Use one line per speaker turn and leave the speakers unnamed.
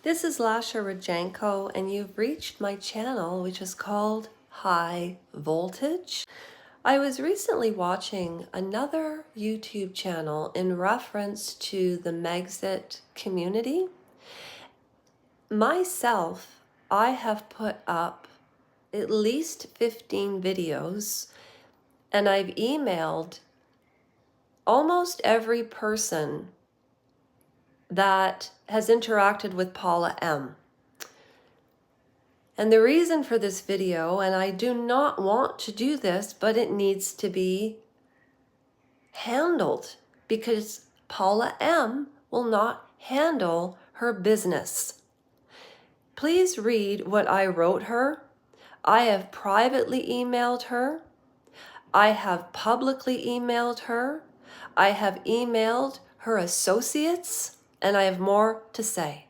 This is Lasha Rajanko, and you've reached my channel, which is called High Voltage. I was recently watching another YouTube channel in reference to the Megxit community. Myself, I have put up at least 15 videos, and I've emailed almost every person that has interacted with Paula M. And the reason for this video, and I do not want to do this, but it needs to be handled because Paula M will not handle her business. Please read what I wrote her. I have privately emailed her. I have publicly emailed her. I have emailed her associates, and I have more to say.